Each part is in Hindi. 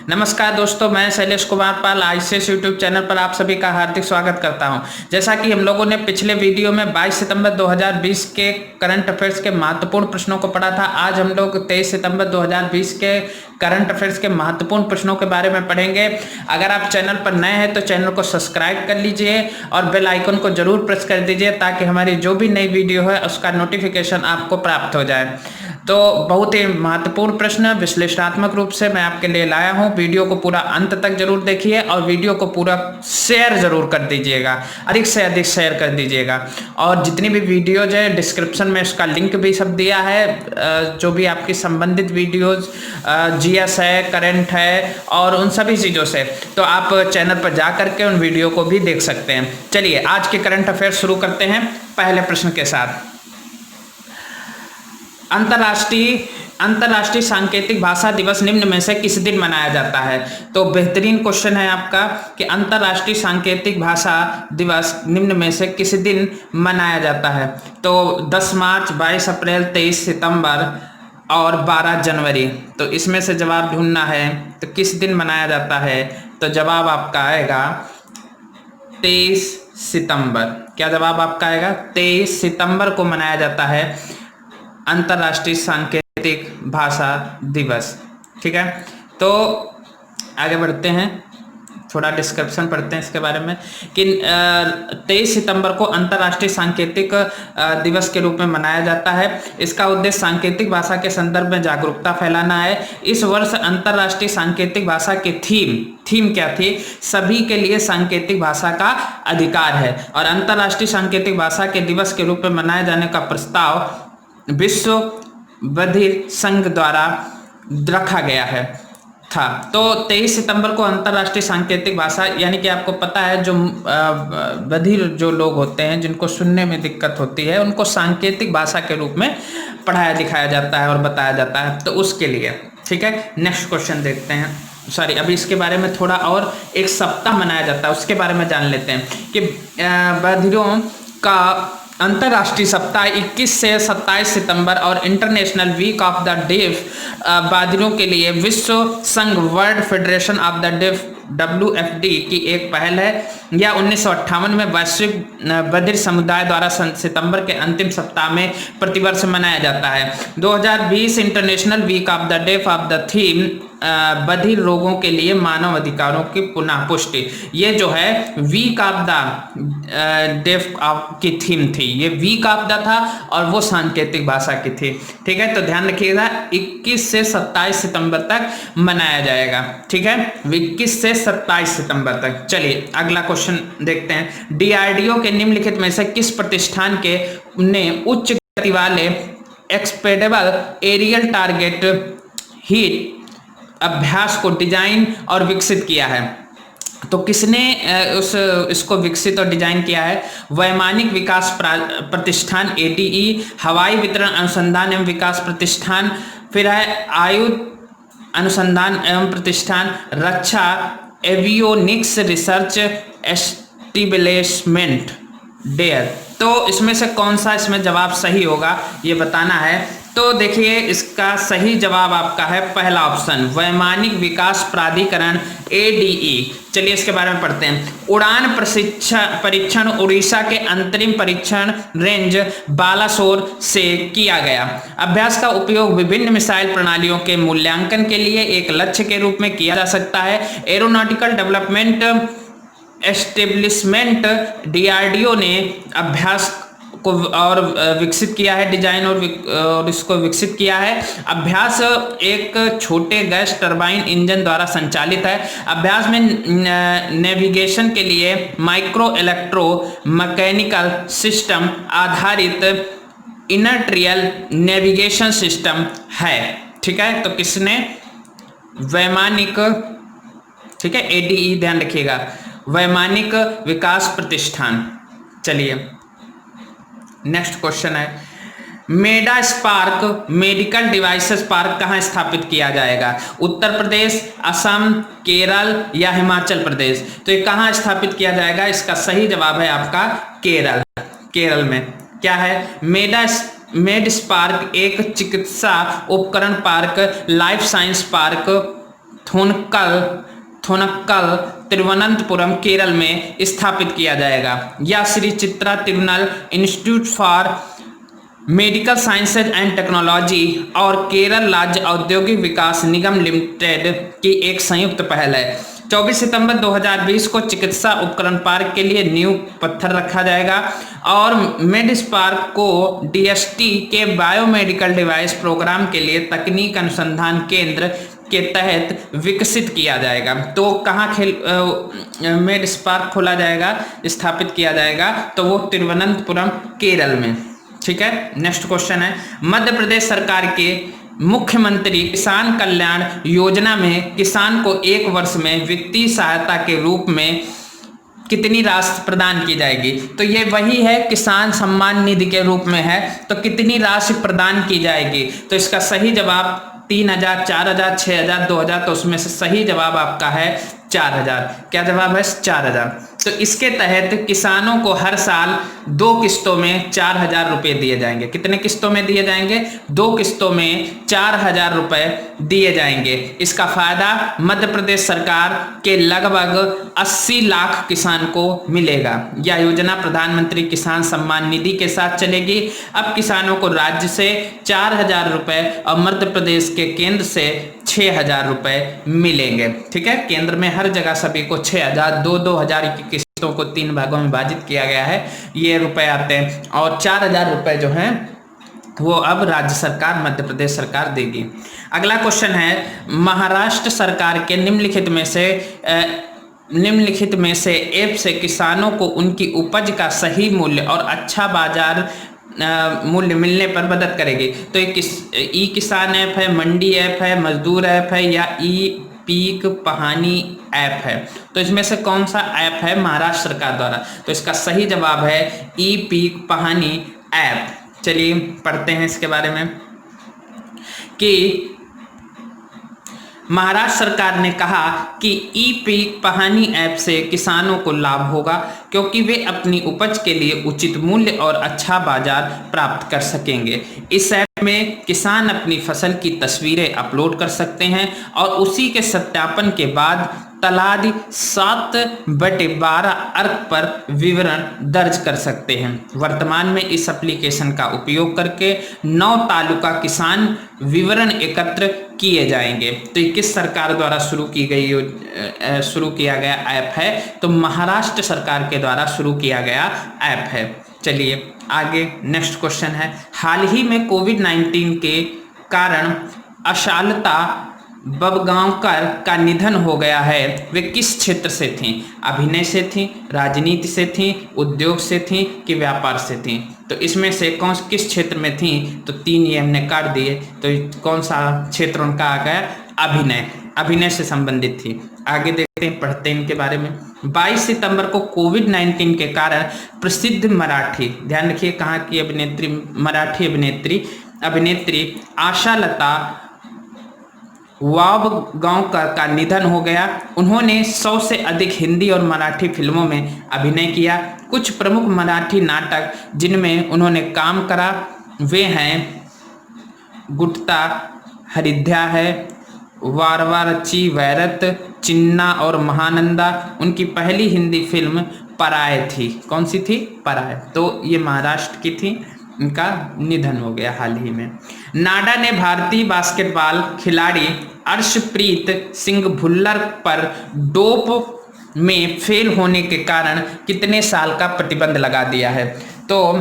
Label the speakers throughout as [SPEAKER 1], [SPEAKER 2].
[SPEAKER 1] नमस्कार दोस्तों, मैं Shailesh Kumar Pal ICS YouTube channel पर आप सभी का हार्दिक स्वागत करता हूं। जैसा कि हम लोगों ने पिछले वीडियो में 22 सितंबर 2020 के करंट अफेयर्स के महत्वपूर्ण प्रश्नों को पढ़ा था। आज हम लोग 23 सितंबर 2020 के करंट अफेयर्स के महत्वपूर्ण प्रश्नों के बारे में पढ़ेंगे। अगर आप चैनल पर नए हैं तो चैनल को सब्सक्राइब कर लीजिए और बेल आइकन को जरूर प्रेस कर दीजिए ताकि हमारी जो भी नई वीडियो है उसका नोटिफिकेशन आपको प्राप्त हो जाए। तो बहुत ही महत्वपूर्ण प्रश्न विश्लेषणात्मक रूप से मैं आपके लिए लाया हूं। वीडियो को पूरा अंत तक जरूर देखिए और वीडियो को पूरा शेयर जरूर कर दीजिएगा, अधिक से अधिक शेयर कर दीजिएगा। और जितनी भी वीडियोज है डिस्क्रिप्शन में उसका लिंक भी सब दिया है, जो भी आपकी संबंधित वीडियोज जीएस है, करंट है और उन सभी चीज़ों से, तो आप चैनल पर जा करके उन वीडियो को भी देख सकते हैं। चलिए आज के करंट अफेयर शुरू करते हैं पहले प्रश्न के साथ। अंतर्राष्ट्रीय सांकेतिक भाषा दिवस निम्न में से किस दिन मनाया जाता है? तो बेहतरीन क्वेश्चन है आपका कि अंतर्राष्ट्रीय सांकेतिक भाषा दिवस निम्न में से किस दिन मनाया जाता है? तो 10 मार्च, 22 अप्रैल, 23 सितंबर और 12 जनवरी। तो इसमें से जवाब ढूंढना है तो किस दिन मनाया जाता है? तो जवाब आपका आएगा 23 सितंबर। क्या जवाब आपका आएगा? 23 सितंबर को मनाया जाता है अंतर्राष्ट्रीय सांकेतिक भाषा दिवस। ठीक है, तो आगे बढ़ते हैं, थोड़ा डिस्क्रिप्शन पढ़ते हैं इसके बारे में कि 23 सितंबर को अंतर्राष्ट्रीय सांकेतिक दिवस के रूप में मनाया जाता है। इसका उद्देश्य सांकेतिक भाषा के संदर्भ में जागरूकता फैलाना है। इस वर्ष अंतर्राष्ट्रीय सांकेतिक भाषा की थीम क्या थी? सभी के लिए सांकेतिक भाषा का अधिकार है। और अंतर्राष्ट्रीय सांकेतिक भाषा के दिवस के रूप में मनाए जाने का प्रस्ताव विश्व बधिर संघ द्वारा रखा गया था। तो 23 सितंबर को अंतर्राष्ट्रीय सांकेतिक भाषा, यानी कि आपको पता है जो बधिर जो लोग होते हैं, जिनको सुनने में दिक्कत होती है, उनको सांकेतिक भाषा के रूप में पढ़ाया लिखाया जाता है और बताया जाता है, तो उसके लिए। ठीक है, नेक्स्ट क्वेश्चन देखते हैं। सॉरी, अभी इसके बारे में थोड़ा और, एक सप्ताह मनाया जाता है उसके बारे में जान लेते हैं कि बधिरों का अंतर्राष्ट्रीय सप्ताह 21 से 27 सितंबर और international week of the deaf बधिरों के लिए विश्व संघ world federation of the deaf WFD की एक पहल है। यह 1958 में वैश्विक बधिर समुदाय द्वारा सितंबर के अंतिम सप्ताह में प्रतिवर्ष मनाया जाता है। 2020 international week of the deaf of the theme बधिर लोगों के लिए मानव अधिकारों की पुनः पुष्टि। ये जो है वीक ऑफ द डेफ की थीम थी, ये वीक ऑफ द था और वो सांकेतिक भाषा की थी। ठीक है, तो ध्यान रखिएगा 21 से 27 सितंबर तक मनाया जाएगा। ठीक है, 21 से 27 सितंबर तक। चलिए अगला क्वेश्चन देखते हैं। DRDO के निम्नलिखित में से किस प्रतिष्ठान के ने उच्च गति वाले एक्सपेडेबल एरियल टारगेट हीट अभ्यास को डिजाइन और विकसित किया है? तो किसने इसको विकसित और डिजाइन किया है? वैमानिक विकास प्रतिष्ठान ADE, हवाई वितरण अनुसंधान एवं विकास प्रतिष्ठान, फिर है आयुध अनुसंधान एवं प्रतिष्ठान, रक्षा एवियोनिक्स रिसर्च एस्टेब्लिशमेंट डेयर। तो इसमें से कौन सा इसमें जवाब सही होगा ये बताना है। तो देखिए इसका सही जवाब आपका है पहला ऑप्शन, वैमानिक विकास प्राधिकरण ADE। चलिए इसके बारे में पढ़ते हैं। उड़ान परीक्षण उड़ीसा के अंतरिम परीक्षण रेंज बालासोर से किया गया। अभ्यास का उपयोग विभिन्न मिसाइल प्रणालियों के मूल्यांकन के लिए एक लक्ष्य के रूप में किया जा सकता है। एरोनॉटिकल डेवलपमेंट एस्टेब्लिशमेंट DRDO ने अभ्यास को और विकसित किया है, डिजाइन और इसको विकसित किया है। अभ्यास एक छोटे गैस टरबाइन इंजन द्वारा संचालित है। अभ्यास में नेविगेशन के लिए माइक्रो इलेक्ट्रो मैकेनिकल सिस्टम आधारित इनर्ट्रियल नेविगेशन सिस्टम है। ठीक है, तो किसने? वैमानिक, ठीक है, ADE ध्यान रखिएगा, वैमानिक विकास प्रतिष्ठान। चलिए नेक्स्ट क्वेश्चन है, मेडा स्पार्क मेडिकल डिवाइसेस पार्क कहाँ स्थापित किया जाएगा? उत्तर प्रदेश, असम, केरल या हिमाचल प्रदेश? तो ये कहाँ स्थापित किया जाएगा? इसका सही जवाब है आपका केरल। केरल में क्या है? मेड स्पार्क एक चिकित्सा उपकरण park, life science park Thonnakkal Thiruvananthapuram Kerala में स्थापित किया जाएगा। या Shri Chitra Tirunal institute for medical sciences and technology और केरल राज्य औद्योगिक विकास निगम लिमिटेड की एक संयुक्त पहल है। 24 सितंबर 2020 को चिकित्सा उपकरण पार्क के लिए नींव पत्थर रखा जाएगा और मेडिस्पार्क को डीएसटी के बायोमेडिकल डिवाइस प्रोग्राम के लिए तकनीक अनुसंधान केंद्र के तहत विकसित किया जाएगा। तो कहाँ मेडिस्पार्क खोला जाएगा, स्थापित किया जाएगा, तो वो तिरुवनंतपुरम केरल में। ठीक है, नेक्स्ट क्वेश्चन है, मध्य प्रदेश सरकार के मुख्यमंत्री किसान कल्याण योजना में किसान को 1 वर्ष में वित्तीय सहायता के रूप में कितनी राशि प्रदान की जाएगी? तो ये वही है, किसान सम्मान निधि के रूप में है, तो कितनी राशि प्रदान की जाएगी? तो इसका सही जवाब 3,000, 4,000, 6,000, 2,000, तो उसमें से सही जवाब आपका है 4,000। क्या जवाब है? 4,000। तो इसके तहत किसानों को हर साल 2 किस्तों में 4,000 रुपए दिए जाएंगे। कितने किस्तों में दिए जाएंगे? 2 किस्तों में 4,000 रुपए दिए जाएंगे। इसका फायदा मध्य प्रदेश सरकार के लगभग 80 लाख किसान को मिलेगा। यह योजना प्रधानमंत्री किसान सम्मान निधि के साथ चलेगी। अब किसानों को राज्य से 4,000 रुपए और मध्य प्रदेश के केंद्र से 6,000 रुपए मिलेंगे। ठीक है, केंद्र में हर जगह सभी को 6,000, 2,000 की किस्तों को 3 भागों में विभाजित किया गया है, ये रुपए आते हैं। और 4,000 रुपए जो हैं वो अब राज्य सरकार, मध्य प्रदेश सरकार देगी। अगला क्वेश्चन है, महाराष्ट्र सरकार के निम्नलिखित में से ऐप से किसानों को उनकी उपज का सही मूल्य और अच्छा बाजार मूल्य मिलने पर मदद करेगी। तो एक ई किसान ऐप है, मंडी ऐप है, मजदूर ऐप है या ई पीक पहानी ऐप है? तो इसमें से कौन सा ऐप है महाराष्ट्र सरकार द्वारा? तो इसका सही जवाब है ई पीक पहानी ऐप। चलिए पढ़ते हैं इसके बारे में कि महाराष्ट्र सरकार ने कहा कि ई पीक पहानी ऐप से किसानों को लाभ होगा क्योंकि वे अपनी उपज के लिए उचित मूल्य और अच्छा बाजार प्राप्त कर सकेंगे। इस ऐप में किसान अपनी फसल की तस्वीरें अपलोड कर सकते हैं और उसी के सत्यापन के बाद तलादी 7/12 अर्क पर विवरण दर्ज कर सकते हैं। वर्तमान में इस एप्लीकेशन का उपयोग करके 9 तालुका किसान विवरण एकत्र किए जाएंगे। तो ये किस सरकार द्वारा शुरू किया गया ऐप है? तो महाराष्ट्र सरकार के द्वारा शुरू किया गया ऐप है। चलिए आगे नेक्स्ट क्वेश्चन है, हाल ही में कोविड-19 के कारण आशालता बबगांवकर का निधन हो गया है। वे किस क्षेत्र से थीं? अभिनय से थीं, राजनीति से थीं, उद्योग से थीं कि व्यापार से थीं? तो इसमें से किस क्षेत्र में थीं? तो 3 ये हमने काट दिए, तो कौन सा क्षेत्र उनका आ गया? अभिनय से संबंधित थी। आगे देखते हैं, पढ़ते हैं इनके बारे में। 22 सितंबर को कोविड-19 के कारण प्रसिद्ध मराठी, ध्यान रखिए कहाँ की अभिनेत्री, मराठी अभिनेत्री आशालता वाबगांवकर का निधन हो गया। उन्होंने 100 से अधिक हिंदी और मराठी फिल्मों में अभिनय किया। कुछ प्रमुख मराठी नाटक जिनमें उन्होंने काम करा वे हैं गुट्टा हरिध्या है, वारवारची वैरत, चिन्ना और महानंदा। उनकी पहली हिंदी फिल्म पराये थी। कौन सी थी? पराये। तो ये महाराष्ट्र की थी, इनका निधन हो गया हाल ही में। नाडा ने भारतीय बास्केटबॉल खिलाड़ी अर्शप्रीत सिंह भुल्लर पर डोप में फेल होने के कारण कितने साल का प्रतिबंध लगा दिया है? तो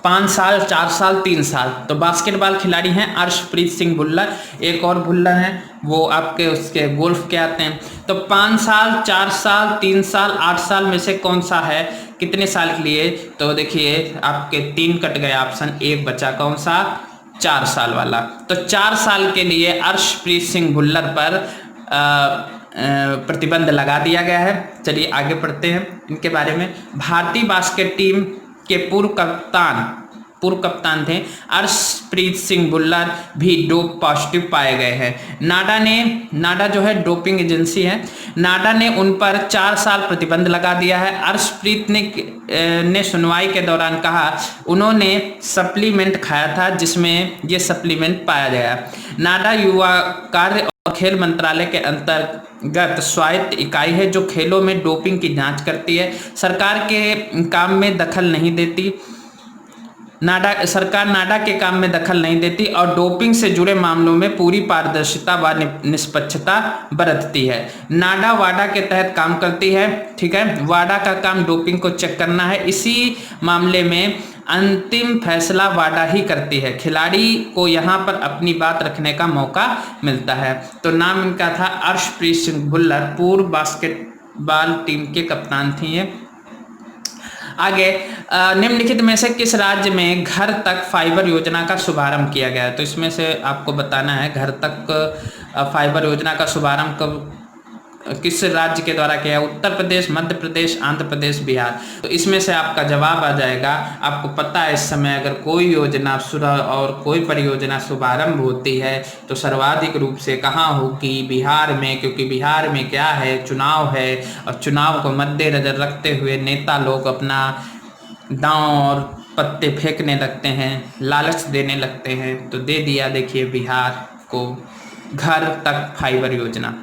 [SPEAKER 1] 5 साल, 4 साल, 3 साल। तो बास्केटबॉल खिलाड़ी हैं अर्शप्रीत सिंह भुल्लर, एक और भुल्लर हैं वो आपके उसके गोल्फ के आते हैं। तो 5 साल, 4 साल, 3 साल, 8 साल में से कौन सा है, कितने साल के लिए? तो देखिए आपके 3 कट गए ऑप्शन, 1 बचा, कौन सा? 4 साल वाला। तो 4 साल के लिए अर्शप्रीत सिंह भुल्लर पर प्रतिबंध लगा दिया गया है। चलिए आगे पढ़ते हैं इनके बारे में। भारतीय बास्केट टीम के पूर्व कप्तान थे अर्शप्रीत सिंह भुल्लर भी डोप पॉजिटिव पाए गए हैं। नाडा जो है डोपिंग एजेंसी है, नाडा ने उन पर 4 साल प्रतिबंध लगा दिया है। अर्शप्रीत ने सुनवाई के दौरान कहा उन्होंने सप्लीमेंट खाया था जिसमें ये सप्लीमेंट पाया गया। नाडा युवा कार्य और खेल मंत्रालय के अंतर्गत स्वायत्त इकाई है जो खेलों में डोपिंग की जांच करती है। सरकार के काम में दखल नहीं देती। सरकार नाडा के काम में दखल नहीं देती और डोपिंग से जुड़े मामलों में पूरी पारदर्शिता व निष्पक्षता बरतती है। नाडा वाडा के तहत काम करती है। ठीक है, वाडा का काम डोपिंग को चेक करना है। इसी मामले में अंतिम फैसला वाडा ही करती है। खिलाड़ी को यहाँ पर अपनी बात रखने का मौका मिलता है। तो नाम इनका था अर्शप्रीत सिंह भुल्लर, पूर्व बास्केटबॉल टीम के कप्तान थी ये। आगे, निम्नलिखित में से किस राज्य में घर तक फाइबर योजना का शुभारंभ किया गया है? तो इसमें से आपको बताना है घर तक फाइबर योजना का शुभारंभ कब किस राज्य के द्वारा किया? उत्तर प्रदेश, मध्य प्रदेश, आंध्र प्रदेश, बिहार। तो इसमें से आपका जवाब आ जाएगा। आपको पता है इस समय अगर कोई योजना और कोई परियोजना शुभारंभ होती है तो सर्वाधिक रूप से कहाँ होगी? बिहार में, क्योंकि बिहार में क्या है, चुनाव है और चुनाव को मद्देनजर रखते हुए नेता लोग अपना दांव और पत्ते फेंकने लगते हैं, लालच देने लगते हैं। तो दे दिया, देखिए बिहार को घर तक फाइबर योजना।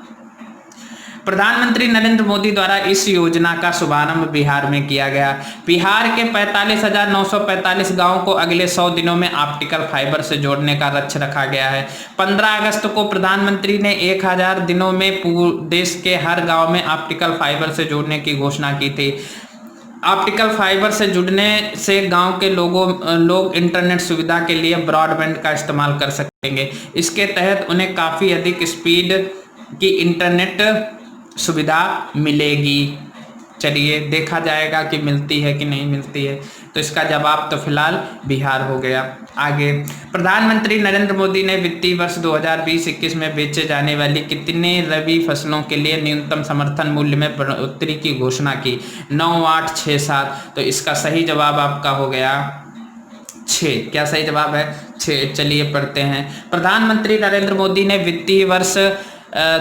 [SPEAKER 1] प्रधानमंत्री नरेंद्र मोदी द्वारा इस योजना का शुभारंभ बिहार में किया गया। बिहार के 45,945 गांवों को अगले 100 दिनों में ऑप्टिकल फाइबर से जोड़ने का लक्ष्य रखा गया है। 15 अगस्त को प्रधानमंत्री ने 1000 दिनों में पूरे देश के हर गांव में ऑप्टिकल फाइबर से जोड़ने की घोषणा की थी। ऑप्टिकल फाइबर से जुड़ने से गांव के लोग इंटरनेट सुविधा के लिए ब्रॉडबैंड का इस्तेमाल कर सकेंगे। इसके तहत उन्हें काफ़ी अधिक स्पीड की इंटरनेट सुविधा मिलेगी। चलिए देखा जाएगा कि मिलती है कि नहीं मिलती है। तो इसका जवाब तो फिलहाल बिहार हो गया। आगे, प्रधानमंत्री नरेंद्र मोदी ने वित्तीय वर्ष 2020-21 में बेचे जाने वाली कितने रबी फसलों के लिए न्यूनतम समर्थन मूल्य में बढ़ोतरी की घोषणा की? 9, 8, 6, 7। तो इसका सही जवाब आपका हो गया 6। क्या सही जवाब है? 6। चलिए पढ़ते हैं। प्रधानमंत्री नरेंद्र मोदी ने वित्तीय वर्ष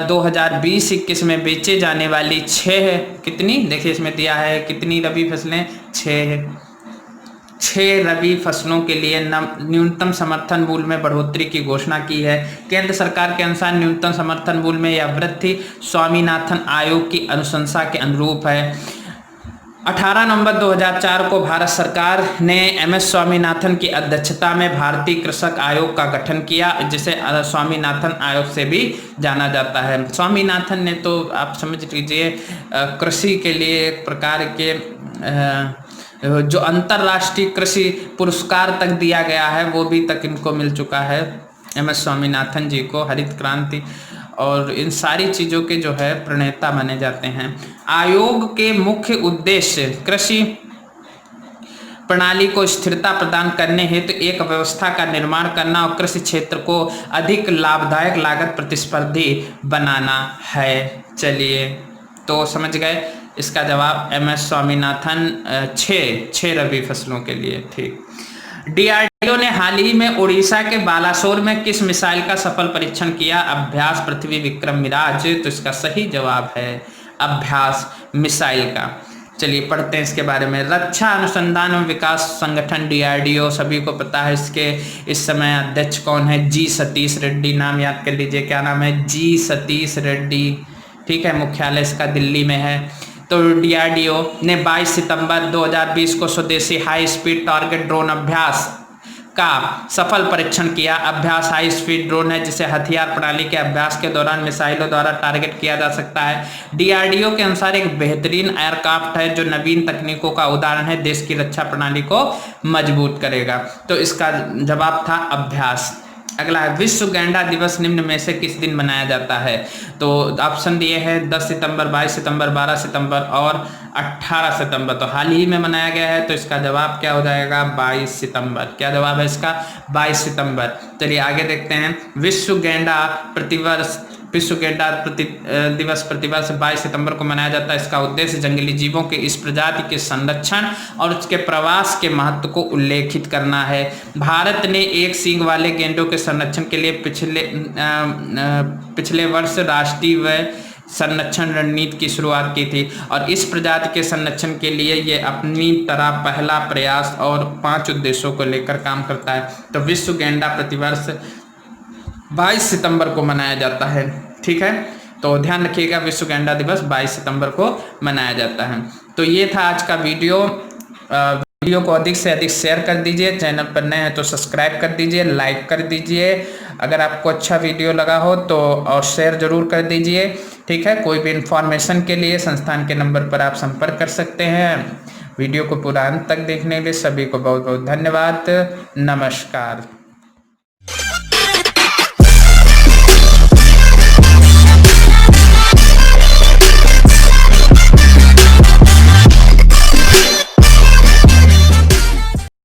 [SPEAKER 1] 2020-21 में बेचे जाने वाली 6 कितनी, देखिए इसमें दिया है कितनी रबी फसलें, 6 रबी फसलों के लिए न्यूनतम समर्थन मूल्य में बढ़ोतरी की घोषणा की है। केंद्र सरकार के अनुसार न्यूनतम समर्थन मूल्य में यह वृद्धि स्वामीनाथन आयोग की अनुशंसा के अनुरूप है। 18 नवंबर 2004 को भारत सरकार ने MS स्वामीनाथन की अध्यक्षता में भारतीय कृषक आयोग का गठन किया, जिसे स्वामीनाथन आयोग से भी जाना जाता है। स्वामीनाथन ने तो आप समझ लीजिए कृषि के लिए एक प्रकार के जो अंतर्राष्ट्रीय कृषि पुरस्कार तक दिया गया है वो भी तक इनको मिल चुका है, MS स्वामीनाथन जी को। हरित क्रांति और इन सारी चीज़ों के जो है प्रणेता माने जाते हैं। आयोग के मुख्य उद्देश्य कृषि प्रणाली को स्थिरता प्रदान करने हेतु एक व्यवस्था का निर्माण करना और कृषि क्षेत्र को अधिक लाभदायक, लागत प्रतिस्पर्धी बनाना है। चलिए तो समझ गए, इसका जवाब MS स्वामीनाथन 6 रबी फसलों के लिए। ठीक। DRDO ने हाल ही में उड़ीसा के बालासोर में किस मिसाइल का सफल परीक्षण किया? अभ्यास पृथ्वी विक्रम मिराज। तो इसका सही जवाब है अभ्यास मिसाइल का। चलिए पढ़ते हैं इसके बारे में। रक्षा अनुसंधान एवं विकास संगठन DRDO, सभी को पता है इसके इस समय अध्यक्ष कौन है? G सतीश रेड्डी। नाम याद कर लीजिए, क्या नाम है? G सतीश रेड्डी। ठीक है, मुख्यालय इसका दिल्ली में है। तो DRDO ने 22 सितंबर 2020 को स्वदेशी हाई स्पीड टारगेट ड्रोन अभ्यास का सफल परीक्षण किया। अभ्यास हाई स्पीड ड्रोन है जिसे हथियार प्रणाली के अभ्यास के दौरान मिसाइलों द्वारा टारगेट किया जा सकता है। DRDO के अनुसार एक बेहतरीन एयरक्राफ्ट है जो नवीन तकनीकों का उदाहरण है, देश की रक्षा प्रणाली को मजबूत करेगा। तो इसका जवाब था अभ्यास। अगला है, विश्व गैंडा दिवस निम्न में से किस दिन मनाया जाता है? तो ऑप्शन दिए हैं 10 सितंबर, 22 सितंबर, 12 सितंबर और 18 सितंबर। तो हाल ही में मनाया गया है, तो इसका जवाब क्या हो जाएगा? 22 सितंबर। क्या जवाब है इसका? 22 सितंबर। चलिए आगे देखते हैं। विश्व गैंडा दिवस प्रतिवर्ष 22 सितंबर को मनाया जाता है। इसका उद्देश्य जंगली जीवों के इस प्रजाति के संरक्षण और उसके प्रवास के महत्व को उल्लेखित करना है। भारत ने एक सींग वाले गेंडों के संरक्षण के लिए पिछले वर्ष राष्ट्रीय वय संरक्षण रणनीति की शुरुआत की थी और इस प्रजाति के संरक्षण के लिए ये अपनी तरह पहला प्रयास और 5 उद्देश्यों को लेकर काम करता है। तो विश्व गैंडा प्रतिवर्ष 22 सितंबर को मनाया जाता है। ठीक है, तो ध्यान रखिएगा विश्व गैंडा दिवस 22 सितंबर को मनाया जाता है। तो ये था आज का वीडियो। वीडियो को अधिक से अधिक शेयर कर दीजिए, चैनल पर नए हैं तो सब्सक्राइब कर दीजिए, लाइक कर दीजिए अगर आपको अच्छा वीडियो लगा हो तो, और शेयर जरूर कर दीजिए। ठीक है, कोई भी इंफॉर्मेशन के लिए संस्थान के नंबर पर आप संपर्क कर सकते हैं। वीडियो को पूरा अंत तक देखने के लिए सभी को बहुत बहुत धन्यवाद। नमस्कार।